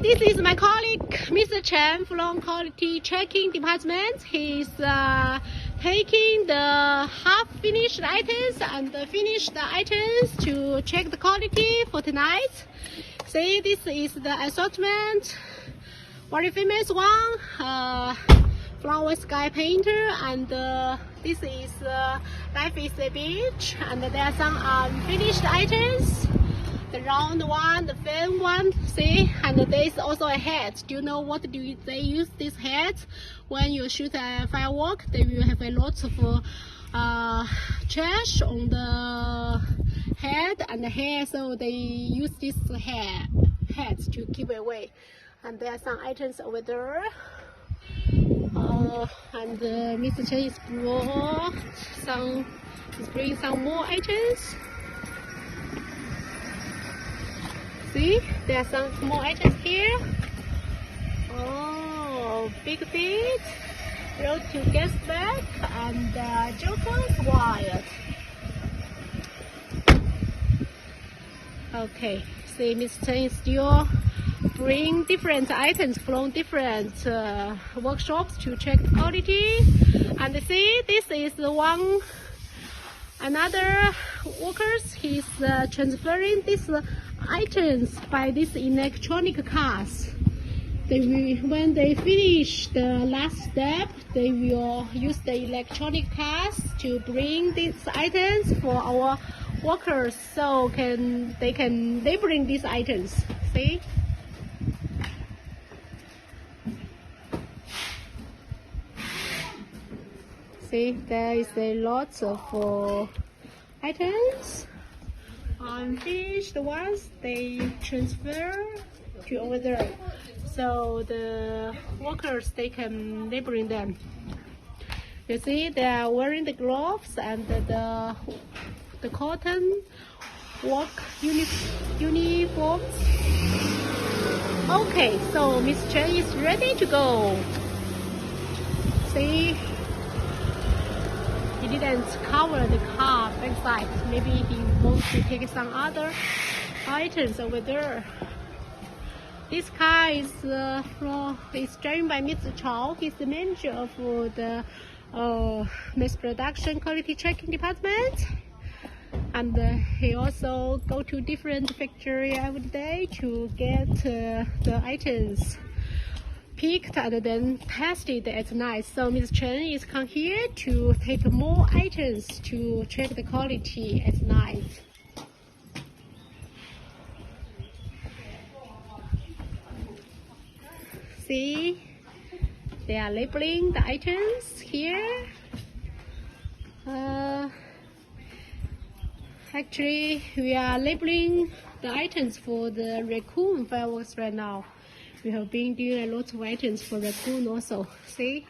this is my colleague, Mr. Chen from Quality Checking Department. He's taking the half-finished items and the finished items to check the quality for tonight. See, this is the assortment. Very famous one, flower sky painter, and this is Life is a Beach, and there are some unfinished items. The round one, the fan one, see, and there is also a hat. Do you know what they use this hat? When you shoot a firework, they will have a lot of trash on the head and the hair, so they use this hat to keep away. And there are some items over there. And Mr. Chen is bringing some more items. See, there are some small items here. Oh, big feet, road to gas back, and Joker's wired. Okay, see, Mr. Chen is still bring different items from different workshops to check the quality. And see, this is the one. Another workers, he's transferring these items by these electronic cars. When they finish the last step, they will use the electronic cars to bring these items for our workers, so they can labeling these items. See? See, there is a lot of items. Unfinished ones, they transfer to over there, so the workers, they can labeling them. You see, they are wearing the gloves and the cotton work uniforms. Okay, so Miss Chen is ready to go. See, he didn't cover the car backside. Maybe he wants to take some other items over there. This car is driven by Mr. Zhou. He's the manager of the mass production quality checking department. And he also go to different factory every day to get the items picked and then tested at night. So Ms. Chen is come here to take more items to check the quality at night. See, they are labeling the items here. Actually, we are labeling the items for the raccoon fireworks right now. We have been doing a lot of items for raccoon also. See?